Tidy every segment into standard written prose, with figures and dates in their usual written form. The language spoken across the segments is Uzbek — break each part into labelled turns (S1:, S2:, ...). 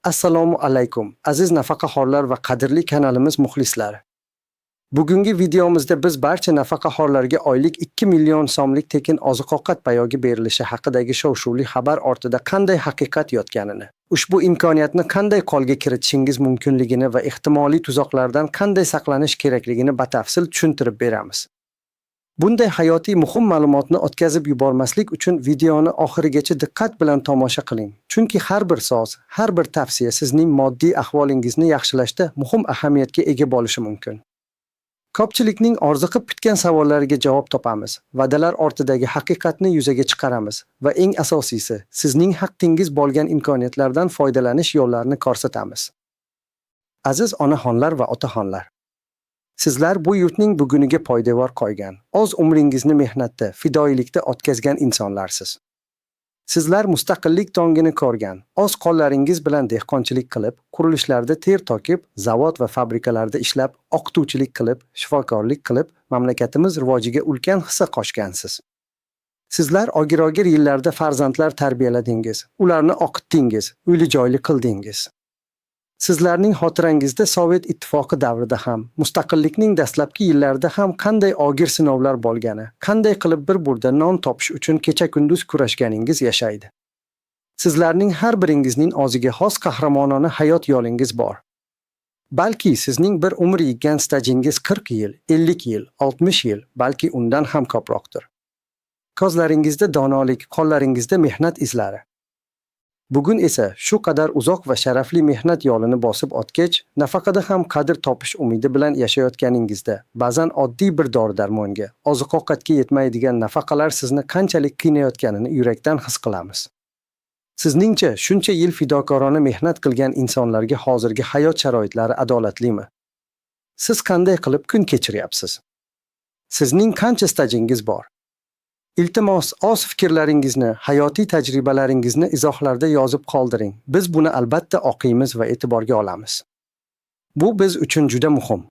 S1: Assalomu alaykum, aziz nafaqaxo'rlar va qadrli kanalimiz muxlislari. Bugungi videomizda biz barcha nafaqaxo'rlarga oylik 2 million so'mlik tekin oziq-ovqat payogi berilishi haqidagi shov-shuvli xabar ortida qanday haqiqat yotganini, ushbu imkoniyatni qanday qo'lga kiritishingiz mumkinligini va ehtimoliy tuzoqlardan qanday saqlanish kerakligini batafsil tushuntirib beramiz. Bunday hayotiy muhim ma'lumotni o'tkazib yubormaslik uchun videoni oxirigacha diqqat bilan tomosha qiling. Chunki har bir so'z, har bir tavsiya sizning moddiy ahvolingizni yaxshilashda muhim ahamiyatga ega bo'lishi mumkin. Ko'pchilikning orziqib kutgan savollariga javob topamiz, va'dalar ortidagi haqiqatni yuzaga chiqaramiz va eng asosiysi, sizning haqqingiz bo'lgan imkoniyatlardan foydalanish yo'llarini ko'rsatamiz. Aziz onaxonlar va otaxonlar, sizlar bu yurtning buguniga poydevor qo'ygan, o'z umringizni mehnatda, fidoyilikda o'tkazgan insonlarsiz. Sizlar mustaqillik tongini ko'rgan, o'z qo'llaringiz bilan dehqonchilik qilib, qurilishlarda ter to'kib, zavod va fabrikalarda ishlab, o'qituvchilik qilib, shifokorlik qilib, mamlakatimiz rivojiga ulkan hissa qo'shgansiz. Sizlar ogir-ogir yillarda farzandlar tarbiyaladingiz, ularni o'qitdingiz, uyli-joyli qildingiz. Sizlarning xotirangizda Sovet ittifoqi davrida ham, mustaqillikning dastlabki yillarida ham qanday ogir sinovlar bo'lgani, qanday qilib bir burda non topish uchun kecha-kunduz kurashganingiz yashaydi. Sizlarning har biringizning o'ziga xos qahramonona hayot yo'lingiz bor. Balki sizning bir umr yiggan stajingiz 40 yil, 50 yil, 60 yil, balki undan ham ko'proqdir. Ko'zlaringizda donolik, qo'llaringizda mehnat izlari. Bugun esa shu qadar uzoq va sharafli mehnat yo'lini bosib o'tgach, nafaqada ham qadr topish umidi bilan yashayotganingizda, ba'zan oddiy bir dori-darmonga, oziq-ovqatga yetmaydigan nafaqalar sizni qanchalik qiynayotganini yurakdan his qilamiz. Sizningcha, shuncha yil fidokorona mehnat qilgan insonlarga hozirgi hayot sharoitlari adolatlimi? Siz qanday qilib kun kechiryapsiz? Sizning qancha stajingiz bor? Iltimos, o'z fikrlaringizni, hayotiy tajribalaringizni izohlarda yozib qoldiring. Biz buni albatta o'qiymiz va e'tiborga olamiz. Bu biz uchun juda muhim.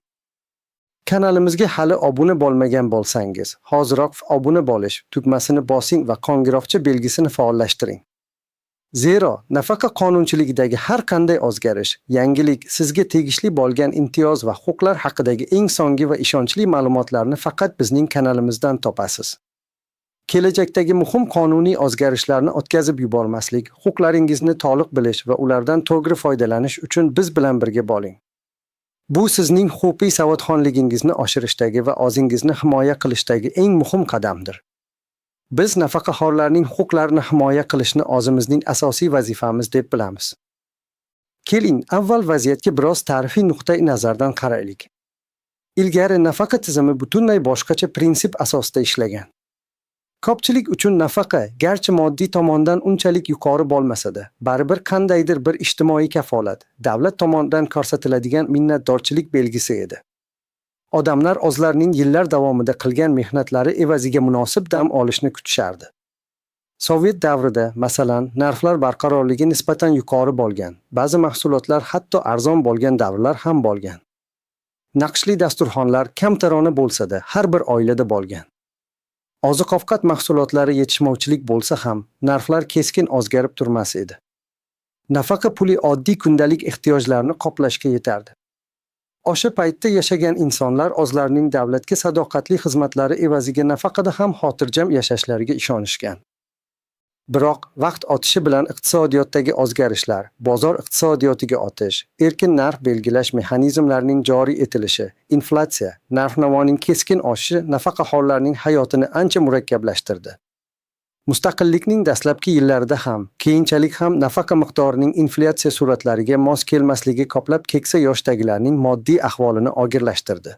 S1: Kanalimizga hali obuna bo'lmagan bo'lsangiz, hoziroq obuna bo'lish tugmasini bosing va qo'ng'iroqcha belgisini faollashtiring. Zero, nafaqa qonunchiligidagi har qanday o'zgarish, yangilik sizga tegishli bo'lgan imtiyoz va huquqlar haqidagi eng so'nggi va ishonchli ma'lumotlarni faqat bizning kanalimizdan topasiz. Kelajakdagi muhim qonuniy o'zgarishlarni o'tkazib yubormaslik, huquqlaringizni to'liq bilish va ulardan to'g'ri foydalanish uchun biz bilan birga bo'ling. Bu sizning huquqiy savodxonligingizni oshirishdagi va o'zingizni himoya qilishdagi eng muhim qadamdir. Biz nafaqaxo'rlarning huquqlarini himoya qilishni o'zimizning asosiy vazifamiz deb bilamiz. Keling, avval vaziyatga biroz tarixiy nuqtai nazardan qaraylik. Ilgari nafaqa tizimi butunlay boshqacha prinsip asosida ishlagan. Ko'pchilik uchun nafaqa, garchi moddiy tomondan unchalik yuqori bo'lmasa-da, baribir qandaydir bir ijtimoiy kafolat, davlat tomonidan ko'rsatiladigan minnatdorchilik belgisi edi. Odamlar o'zlarining yillar davomida qilgan mehnatlari evaziga munosib dam olishni kutishardi. Sovet davrida, masalan, narxlar barqarorligi nisbatan yuqori bo'lgan, ba'zi mahsulotlar hatto arzon bo'lgan davrlar ham bo'lgan. Naqshli dasturxonlar kamtarona bo'lsa-da, har bir oilada bo'lgan. Oziq-ovqat mahsulotlari yetishmovchilik bo'lsa ham, narxlar keskin o'zgarib turmas edi. Nafaqa puli oddiy kundalik ehtiyojlarni qoplashga yetardi. O'sha paytda yashagan insonlar o'zlarining davlatga sadoqatli xizmatlari evaziga nafaqada ham xotirjam yashashlariga ishonishgan. Biroq vaqt o'tishi bilan iqtisodiyotdagi o'zgarishlar, bozor iqtisodiyotiga o'tish, erkin narx belgilash mexanizmlarining joriy etilishi, inflyatsiya, narx-navoning keskin oshishi nafaqaxo'rlarning hayotini ancha murakkablashtirdi. Mustaqillikning dastlabki yillarida ham, keyinchalik ham nafaqa miqdorining inflyatsiya sur'atlariga mos kelmasligi ko'plab keksa yoshdagilarning moddiy ahvolini og'irlashtirdi.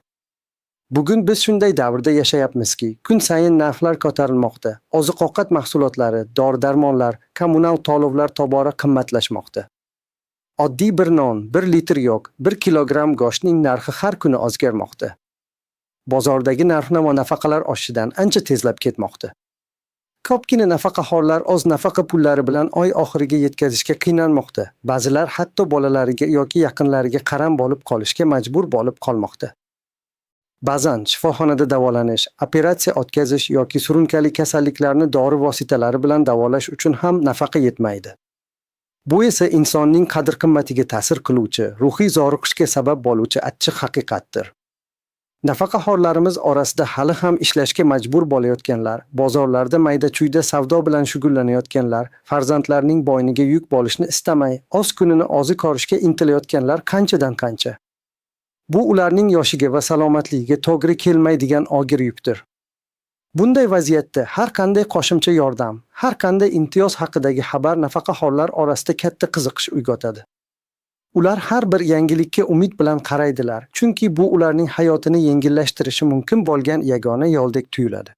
S1: Bugun biz shunday davrda yashayapmizki, kun sayin narxlar ko'tarilmoqda. Oziq-ovqat mahsulotlari, dori-darmonlar, kommunal to'lovlar tobora qimmatlashmoqda. Oddiy bir non, 1 litr yo'q, 1 kilogramm go'shtning narxi har kuni o'zgarmoqda. Bozordagi narx-navo nafaqalar oshishidan ancha tezlab ketmoqda. Ko'pgina nafaqaxo'rlar o'z nafaqa pullari bilan oy oxiriga yetkazishga qiynalmoqda. Ba'zilar hatto bolalariga yoki yaqinlariga qaram bo'lib qolishga majbur bo'lib qolmoqda. Ba'zan shifoxonada davolanish, operatsiya o'tkazish yoki surunkali kasalliklarni dori vositalari bilan davolash uchun ham nafaqa yetmaydi. Bu esa insonning qadr-qimmatiga ta'sir qiluvchi, ruhiy zoriqishga sabab bo'luvchi achchiq haqiqatdir. Nafaqaxo'rlarimiz orasida hali ham ishlashga majbur bo'layotganlar, bozorlarda mayda-chuyda savdo bilan shug'ullanayotganlar, farzandlarining bo'yniga yuk bo'lishni istamay, oz kunini ozi ko'rishga intilayotganlar qanchadan qancha. Bu ularning yoshiga va salomatligiga to'g'ri kelmaydigan og'ir yukdir. Bunday vaziyatda har qanday qo'shimcha yordam, har qanday imtiyoz haqidagi xabar nafaqaxo'rlar orasida katta qiziqish uyg'otadi. Ular har bir yangilikka umid bilan qaraydilar, chunki bu ularning hayotini yengillashtirishi mumkin bo'lgan yagona yo'ldek tuyuladi.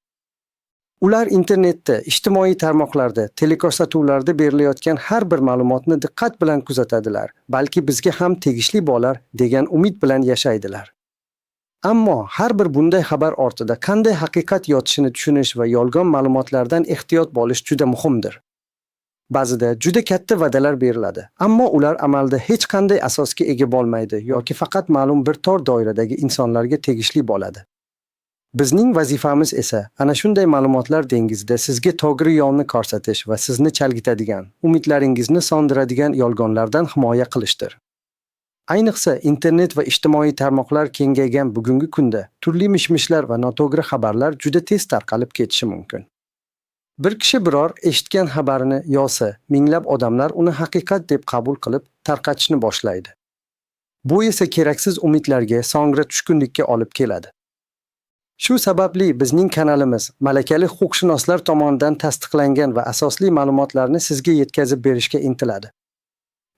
S1: Ular internetda, ijtimoiy tarmoqlarda, teleko'rsatuvlarda berilayotgan har bir ma'lumotni diqqat bilan kuzatadilar, balki bizga ham tegishli bo'lar degan umid bilan yashaydilar. Ammo har bir bunday xabar ortida qanday haqiqat yotishini tushunish va yolg'on ma'lumotlardan ehtiyot bo'lish juda muhimdir. Ba'zida juda katta va'dalar beriladi, ammo ular amalda hech qanday asosga ega bo'lmaydi yoki faqat ma'lum bir tor doiradagi insonlarga tegishli bo'ladi. Bizning vazifamiz esa ana shunday ma'lumotlar dengizida sizga to'g'ri yo'lni ko'rsatish va sizni chalg'itadigan, umidlaringizni sondiradigan yolg'onlardan himoya qilishdir. Ayniqsa internet va ijtimoiy tarmoqlar kengaygan bugungi kunda turli mishmishlar va noto'g'ri xabarlar juda tez tarqalib ketishi mumkin. Bir kishi biror eshitgan xabarini yozsa, minglab odamlar uni haqiqat deb qabul qilib tarqatishni boshlaydi. Bu esa keraksiz umidlarga, so'ngra tushkunlikka olib keladi. Shu sababli bizning kanalimiz malakali huquqshunoslar tomonidan tasdiqlangan va asosli ma'lumotlarni sizga yetkazib berishga intiladi.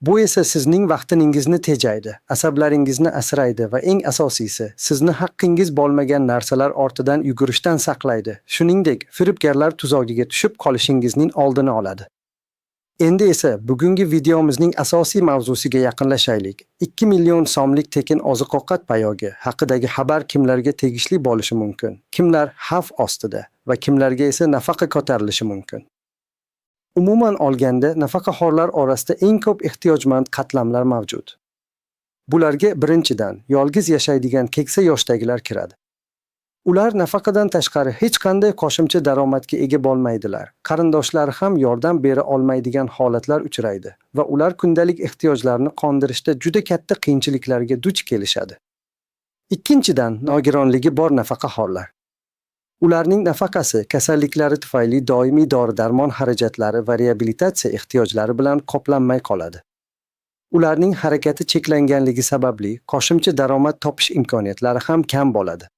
S1: Bu esa sizning vaqtingizni tejaydi, asablaringizni asraydi va eng asosiysi, sizni haqqingiz bo'lmagan narsalar ortidan yugurishdan saqlaydi. Shuningdek, firibgarlar tuzog'iga tushib qolishingizning oldini oladi. Endi esa bugungi videomizning asosiy mavzusiga yaqinlashaylik. 2 million so'mlik tekin oziq-ovqat payog'i haqidagi xabar kimlarga tegishli bo'lishi mumkin? Kimlar xavf ostida va kimlarga esa nafaqa ko'tarilishi mumkin? Umuman olganda, nafaqaxo'rlar orasida eng ko'p ehtiyojmand qatlamlar mavjud. Bularga birinchidan yolg'iz yashaydigan keksa yoshdagilar kiradi. Ular nafaqadan tashqari hech qanday qo'shimcha daromadga ega bo'lmaydilar. Qarindoshlari ham yordam bera olmaydigan holatlar uchraydi va ular kundalik ehtiyojlarini qondirishda juda katta qiyinchiliklarga duch kelishadi. Ikkinchidan, nogironligi bor nafaqaxo'rlar. Ularning nafaqasi kasalliklari tufayli doimiy dori-darmon xarajatlari va reabilitatsiya ehtiyojlari bilan qoplanmay qoladi. Ularning harakati cheklanganligi sababli qo'shimcha daromad topish imkoniyatlari ham kam bo'ladi.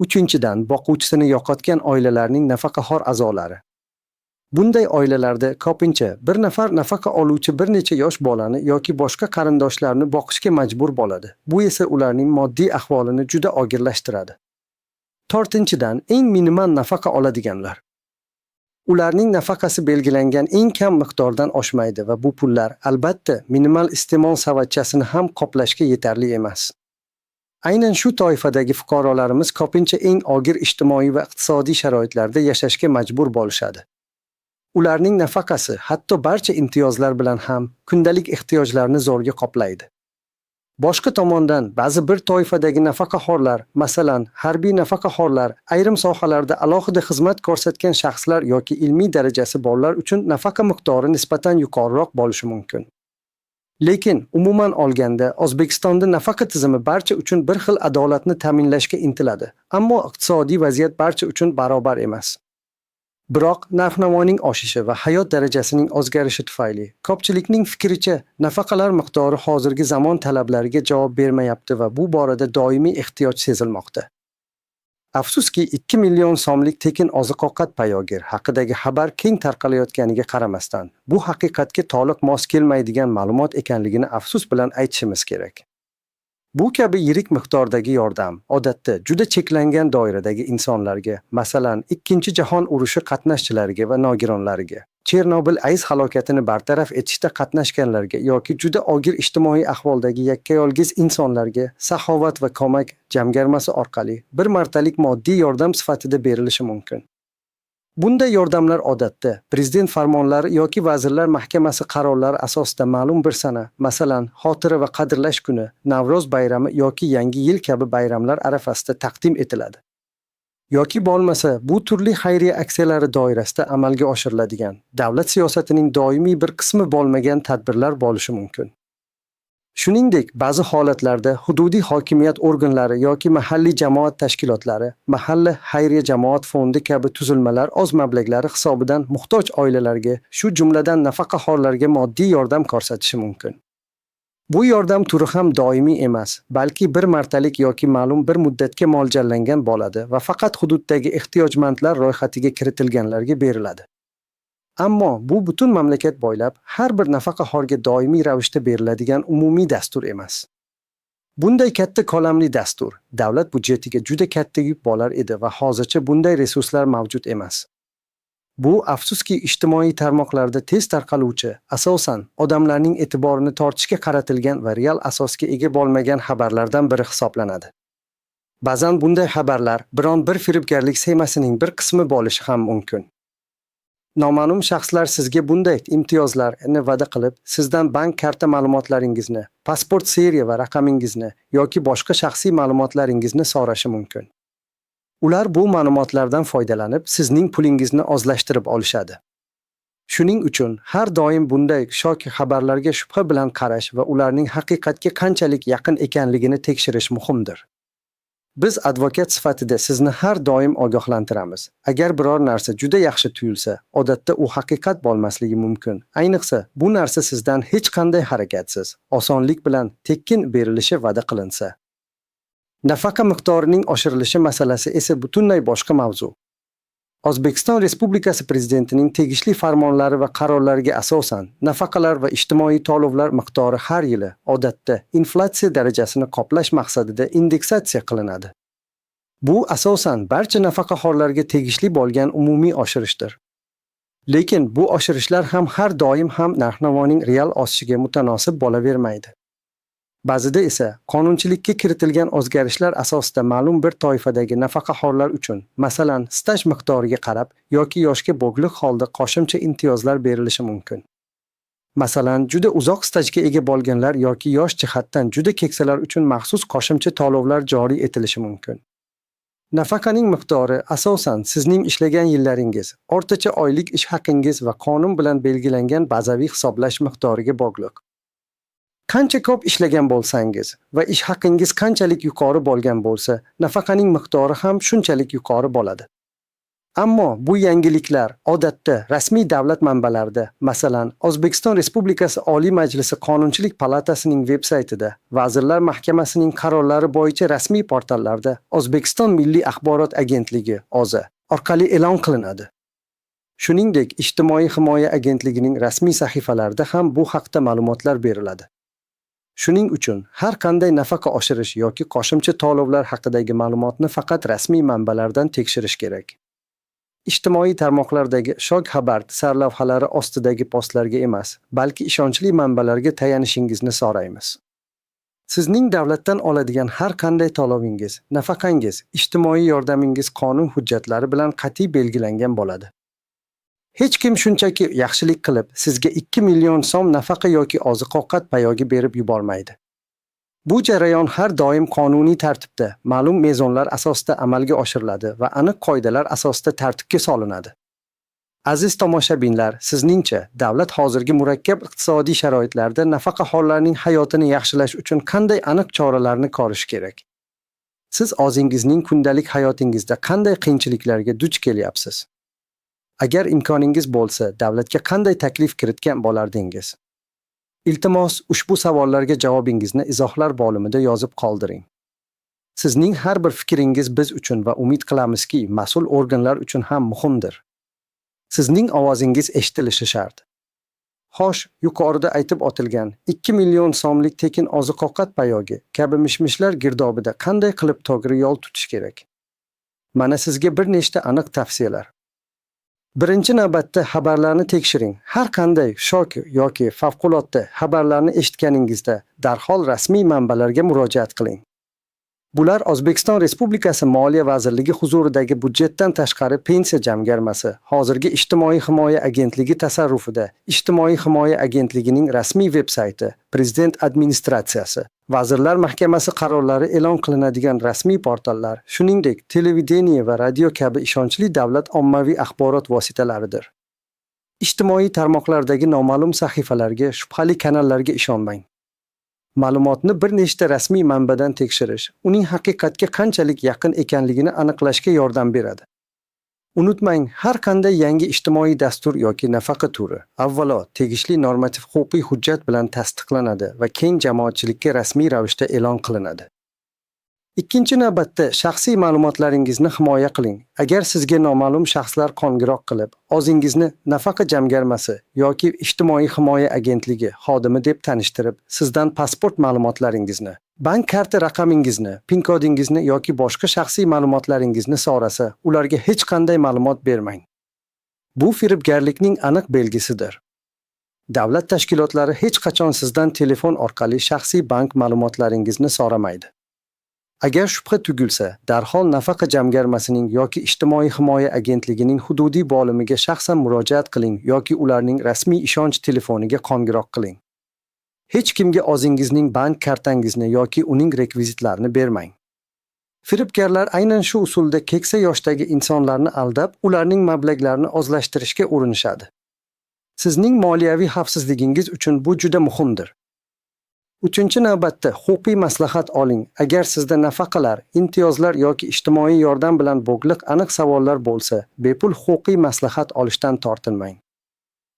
S1: Uchinchidan, boquvchisini yo'qotgan oilalarning nafaqaxo'r a'zolari. Bunday oilalarda ko'pincha bir nafar nafaqa oluvchi bir necha yosh bolani yoki boshqa qarindoshlarni boqishga majbur bo'ladi. Bu esa ularning moddiy ahvolini juda og'irlashtiradi. To'rtinchidan, eng minimal nafaqa oladiganlar. Ularning nafaqasi belgilangan eng kam miqdordan oshmaydi va bu pullar albatta minimal iste'mol savatchasini ham qoplashga yetarli emas. Aynan shu toifadagi fuqarolarimiz ko'pincha eng og'ir ijtimoiy va iqtisodiy sharoitlarda yashashga majbur bo'lishadi. Ularning nafaqasi hatto barcha imtiyozlar bilan ham kundalik ehtiyojlarni zo'rg'a qoplaydi. Boshqa tomondan, ba'zi bir toifadagi nafaqaxo'rlar, masalan, harbiy nafaqaxo'rlar, ayrim sohalarda alohida xizmat ko'rsatgan shaxslar yoki ilmiy darajasi borlar uchun nafaqa miqdori nisbatan yuqoriroq bo'lishi mumkin. Lekin umuman olganda, O'zbekistonda nafaqa tizimi barcha uchun bir xil adolatni ta'minlashga intiladi, ammo iqtisodiy vaziyat barcha uchun barobar emas. Biroq narx-navoning oshishi va hayot darajasining o'zgarishi tufayli ko'pchilikning fikricha nafaqalar miqdori hozirgi zamon talablariga javob bermayapti va bu borada doimiy ehtiyoj sezilmoqda. Afsuski 2 million so'mlik tekin oziq-ovqat payog'i haqidagi xabar keng tarqalayotganiga qaramasdan, bu haqiqatga to'liq mos kelmaydigan ma'lumot ekanligini afsus bilan aytishimiz kerak. Bu kabi yirik miqdordagi yordam odatda juda cheklangan doiradagi insonlarga, masalan, Ikkinchi jahon urushi qatnashchilariga va nogironlariga, Chernobil AES halokatini bartaraf etishda qatnashganlarga yoki juda og'ir ijtimoiy ahvoldagi yakka-yolg'iz insonlarga saxovat va ko'mak jamg'armasi orqali bir martalik moddiy yordam sifatida berilishi mumkin. Bunday yordamlar odatda prezident farmonlari yoki vazirlar mahkamasi qarorlari asosida ma'lum bir sana, masalan, xotira va qadrlash kuni, Navro'z bayrami yoki Yangi yil kabi bayramlar arafasida taqdim etiladi. Yoki bo'lmasa, bu turli xayriya aksiyalari doirasida amalga oshiriladigan, davlat siyosatining doimiy bir qismi bo'lmagan tadbirlar bo'lishi mumkin. Shuningdek, ba'zi holatlarda hududiy hokimiyat organlari yoki mahalliy jamoat tashkilotlari, mahalla xayriya jamoat fondi kabi tuzilmalar o'z mablaglari hisobidan muhtoj oilalarga, shu jumladan nafaqaxo'rlarga moddiy yordam ko'rsatishi mumkin. Bu yordam turi ham doimiy emas, balki bir martalik yoki ma'lum bir muddatga mo'ljallangan bo'ladi va faqat hududdagi ehtiyojmandlar ro'yxatiga kiritilganlarga beriladi. Ammo bu butun mamlakat bo'ylab har bir nafaqaxo'rga doimiy ravishda beriladigan umumiy dastur emas. Bunday katta ko'lamli dastur davlat budjetiga juda katta yuk bo'lar edi va hozircha bunday resurslar mavjud emas. Bu afsuski ijtimoiy tarmoqlarda tez tarqaluvchi, asosan odamlarning e'tiborini tortishga qaratilgan va real asosga ega bo'lmagan xabarlardan biri hisoblanadi. Ba'zan bunday xabarlar biron bir firibgarlik semasining bir qismi bo'lishi ham mumkin. Noma'lum shaxslar sizga bunday imtiyozlarni va'da qilib, sizdan bank karta ma'lumotlaringizni, pasport seriya va raqamingizni yoki boshqa shaxsiy ma'lumotlaringizni so'rashi mumkin. Ular bu ma'lumotlardan foydalanib, sizning pulingizni ozlashtirib olishadi. Shuning uchun har doim bunday shoki xabarlarga shubha bilan qarash va ularning haqiqatga qanchalik yaqin ekanligini tekshirish muhimdir. Biz advokat sifatida sizni har doim ogohlantiramiz. Agar biror narsa juda yaxshi tuyulsa, odatda u haqiqat bo'lmasligi mumkin. Ayniqsa, bu narsa sizdan hech qanday harakatsiz, osonlik bilan tekin berilishi va'da qilinsa. Nafaqa miqdorining oshirilishi masalasi esa butunlay boshqa mavzu. O'zbekiston Respublikasi Prezidentining tegishli farmonlari va qarorlariga asosan nafaqalar va ijtimoiy to'lovlar miqdori har yili odatda inflyatsiya darajasini qoplash maqsadida indeksatsiya qilinadi. Bu asosan barcha nafaqaxo'rlarga tegishli bo'lgan umumiy oshirishdir. Lekin bu oshirishlar ham har doim ham narx-navoning real o'sishiga mutanosib bo'lavermaydi. Ba'zida esa qonunchilikka kiritilgan o'zgarishlar asosida ma'lum bir toifadagi nafaqaxo'rlar uchun, masalan, staj miqdoriga qarab yoki yoshga bog'liq holda qo'shimcha imtiyozlar berilishi mumkin. Masalan, juda uzoq stajga ega bo'lganlar yoki yosh jihatdan juda keksalar uchun maxsus qo'shimcha to'lovlar joriy etilishi mumkin. Nafaqaning miqdori asosan sizning ishlagan yillaringiz, o'rtacha oylik ish haqingiz va qonun bilan belgilangan bazaviy hisoblash miqdoriga bog'liq. Qancha ko'p ishlagan bo'lsangiz va ish haqingiz qanchalik yuqori bo'lgan bo'lsa, nafaqaning miqdori ham shunchalik yuqori bo'ladi. Ammo bu yangiliklar odatda rasmiy davlat manbalarida, masalan, O'zbekiston Respublikasi Oliy Majlisi Qonunchilik palatasining veb-saytida, Vazirlar Mahkamasining qarorlari bo'yicha rasmiy portallarda, O'zbekiston Milliy axborot agentligi (O'zA) orqali e'lon qilinadi. Shuningdek, Ijtimoiy himoya agentligining rasmiy sahifalarida ham bu haqda ma'lumotlar beriladi. Shuning uchun har qanday nafaqa oshirish yoki qo'shimcha to'lovlar haqidagi ma'lumotni faqat rasmiy manbalardan tekshirish kerak. Ijtimoiy tarmoqlardagi shok xabar sarlavhalari ostidagi postlarga emas, balki ishonchli manbalarga tayanishingizni so'raymiz. Sizning davlatdan oladigan har qanday to'lovingiz, nafaqangiz, ijtimoiy yordamingiz qonun hujjatlari bilan qat'iy belgilangan bo'ladi. Hech kim shunchaki yaxshilik qilib sizga 2 million so'm nafaqa yoki oziq-ovqat payogi berib yubormaydi. Bu jarayon har doim qonuniy tartibda, ma'lum mezonlar asosida amalga oshiriladi va aniq qoidalar asosida tartibga solinadi. Aziz tomoshabinlar, sizningcha davlat hozirgi murakkab iqtisodiy sharoitlarda nafaqaxo'rlarning hayotini yaxshilash uchun qanday aniq choralarni ko'rish kerak? Siz o'zingizning kundalik hayotingizda qanday qiyinchiliklarga duch kelyapsiz? Agar imkoningiz bo'lsa, davlatga qanday taklif kiritgan bo'lardingiz? Iltimos, ushbu savollarga javobingizni izohlar bo'limida yozib qoldiring. Sizning har bir fikringiz biz uchun va umid qilamizki, mas'ul organlar uchun ham muhimdir. Sizning ovozingiz eshitilishi shart. Xo'sh, yuqorida aytib o'tilgan 2 million so'mlik tekin oziq-ovqat payogi kabi mishmishlar girdobida qanday qilib to'g'ri yo'l tutish kerak? Mana sizga bir nechta aniq tavsiyalar. Birinchi navbatda xabarlarni tekshiring. Har qanday shok yoki favqulodda xabarlarni eshitganingizda darhol rasmiy manbalarga murojaat qiling. Bular O'zbekiston Respublikasi Moliya vazirligi huzuridagi budjetdan tashqari pensiya jamg'armasi, hozirgi Ijtimoiy himoya agentligi tasarrufida, Ijtimoiy himoya agentligining rasmiy veb-sayti, Prezident administratsiyasi, Vazirlar Mahkamasi qarorlari e'lon qilinadigan rasmiy portallar, shuningdek, televideniye va radio kabi ishonchli davlat ommaviy axborot vositalaridir. Ijtimoiy tarmoqlardagi noma'lum sahifalarga, shubhali kanallarga ishonmang. Ma'lumotni bir nechta rasmiy manbadan tekshirish, uning haqiqatga qanchalik yaqin ekanligini aniqlashga yordam beradi. Unutmang, har qanday yangi ijtimoiy dastur yoki nafaqa turi, avvalo, tegishli normativ-huquqiy hujjat bilan tasdiqlanadi va keng jamoatchilikka rasmiy ravishda e'lon qilinadi. Ikkinchi navbatda, shaxsiy ma'lumotlaringizni himoya qiling. Agar sizga noma'lum shaxslar qo'ng'iroq qilib, o'zingizni nafaqa jamg'armasi yoki ijtimoiy himoya agentligi xodimi deb tanishtirib, sizdan pasport ma'lumotlaringizni, bank karta raqamingizni, PIN kodingizni yoki boshqa shaxsiy ma'lumotlaringizni so'rasa, ularga hech qanday ma'lumot bermang. Bu firibgarlikning aniq belgisidir. Davlat tashkilotlari hech qachon sizdan telefon orqali shaxsiy bank ma'lumotlaringizni so'ramaydi. Agar shubha tugilsa, darhol nafaqa jamg'armasining yoki ijtimoiy himoya agentligining hududiy bo'limiga shaxsan murojaat qiling yoki ularning rasmiy ishonch telefoniga qo'ng'iroq qiling. Hech kimga o'zingizning bank kartangizni yoki uning rekvizitlarini bermang. Firibgarlar aynan shu usulda keksa yoshdagi insonlarni aldab, ularning mablag'larini o'zlashtirishga urinishadi. Sizning moliyaviy xavfsizligingiz uchun bu juda muhimdir. Uchinchi navbatda huquqiy maslahat oling. Agar sizda nafaqalar, imtiyozlar yoki ijtimoiy yordam bilan bog'liq aniq savollar bo'lsa, bepul huquqiy maslahat olishdan tortinmang.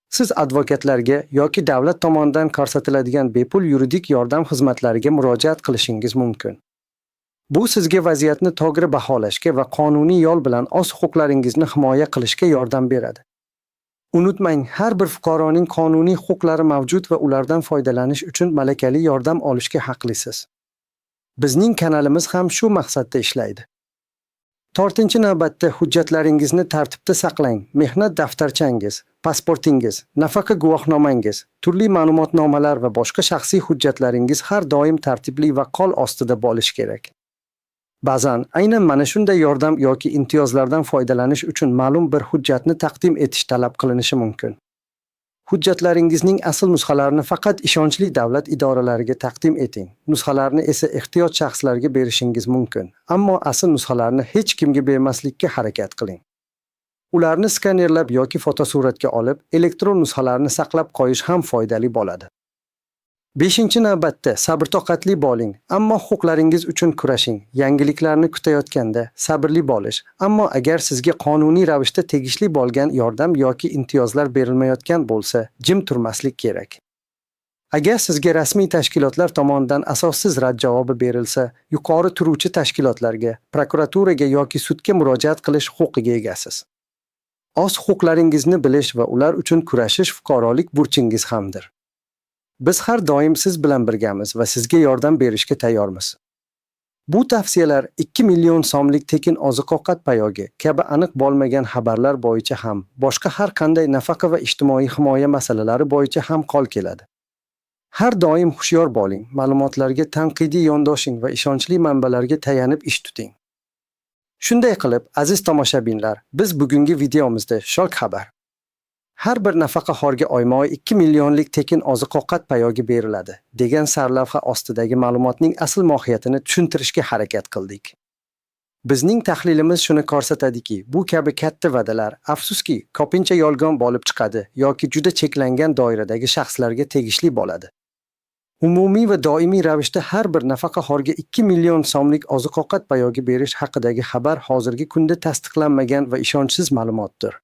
S1: Siz advokatlarga yoki davlat tomonidan ko'rsatiladigan bepul yuridik yordam xizmatlariga murojaat qilishingiz mumkin. Bu sizga vaziyatni to'g'ri baholashga va qonuniy yo'l bilan o'z huquqlaringizni himoya qilishga yordam beradi. Unutmang, har bir fuqaroning qonuniy huquqlari mavjud va ulardan foydalanish uchun malakali yordam olishga haqlisiz. Bizning kanalimiz ham shu maqsadda ishlaydi. To'rtinchi navbatda hujjatlaringizni tartibda saqlang. Mehnat daftarchangiz, pasportingiz, nafaqa guvohnomangiz, turli ma'lumotnomalar va boshqa shaxsiy hujjatlaringiz har doim tartibli va qo'l ostida bo'lishi kerak. Ba'zan aynan mana shunday yordam yoki imtiyozlardan foydalanish uchun ma'lum bir hujjatni taqdim etish talab qilinishi mumkin. Hujjatlaringizning asl nusxalarini faqat ishonchli davlat idoralariga taqdim eting. Nusxalarni esa ehtiyot shaxslarga berishingiz mumkin, ammo asl nusxalarni hech kimga bermaslikka harakat qiling. Ularni skanerlab yoki fotosuratga olib, elektron nusxalarni saqlab qo'yish ham foydali bo'ladi. Beshinchi navbatda sabr-toqatli bo'ling, ammo huquqlaringiz uchun kurashing. Yangiliklarni kutayotganda sabrli bo'lish, ammo agar sizga qonuniy ravishda tegishli bo'lgan yordam yoki imtiyozlar berilmayotgan bo'lsa, jim turmaslik kerak. Agar sizga rasmiy tashkilotlar tomonidan asossiz rad javobi berilsa, yuqori turuvchi tashkilotlarga, prokuraturaga yoki sudga murojaat qilish huquqiga egasiz. O'z huquqlaringizni bilish va ular uchun kurashish fuqarolik burchingiz hamdir. Biz har doim siz bilan birgamiz va sizga yordam berishga tayyormiz. Bu tavsiyalar 2 million so'mlik tekin oziq-ovqat payogi kabi aniq bo'lmagan xabarlar bo'yicha ham, boshqa har qanday nafaqa va ijtimoiy himoya masalalari bo'yicha ham qo'l keladi. Har doim hushyor bo'ling, ma'lumotlarga tanqidiy yondoshing va ishonchli manbalarga tayanib ish tuting. Shunday qilib, aziz tomoshabinlar, biz bugungi videomizda shok xabar. Har bir nafaqaxo'rga oyma-oy 2 millionlik tekin oziq-ovqat payogi beriladi degan sarlavha ostidagi ma'lumotning asl mohiyatini tushuntirishga harakat qildik. Bizning tahlilimiz shuni ko'rsatadiki, bu kabi katta va'dalar afsuski ko'pincha yolg'on bo'lib chiqadi yoki juda cheklangan doiradagi shaxslarga tegishli bo'ladi. Umumiy va doimiy ravishda har bir nafaqaxo'rga 2 million so'mlik oziq-ovqat payogi berish haqidagi xabar hozirgi kunda tasdiqlanmagan va ishonchsiz ma'lumotdir.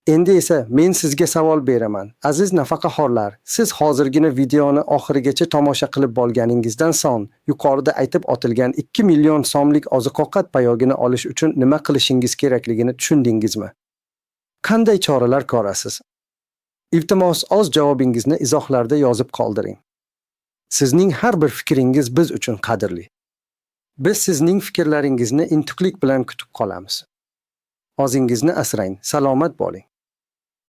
S1: Endi esa men sizga savol beraman. Aziz nafaqaxo'rlar, siz hozirgina videoni oxirigacha tomosha qilib bo'lganingizdan so'ng yuqorida aytib o'tilgan 2 million so'mlik oziq-ovqat payogini olish uchun nima qilishingiz kerakligini tushundingizmi? Qanday choralar ko'rasiz? Iltimos, o'z javobingizni izohlarda yozib qoldiring. Sizning har bir fikringiz biz uchun qadrli. Biz sizning fikrlaringizni intiqlik bilan kutib qolamiz. O'zingizni asrang, salomat bo'ling.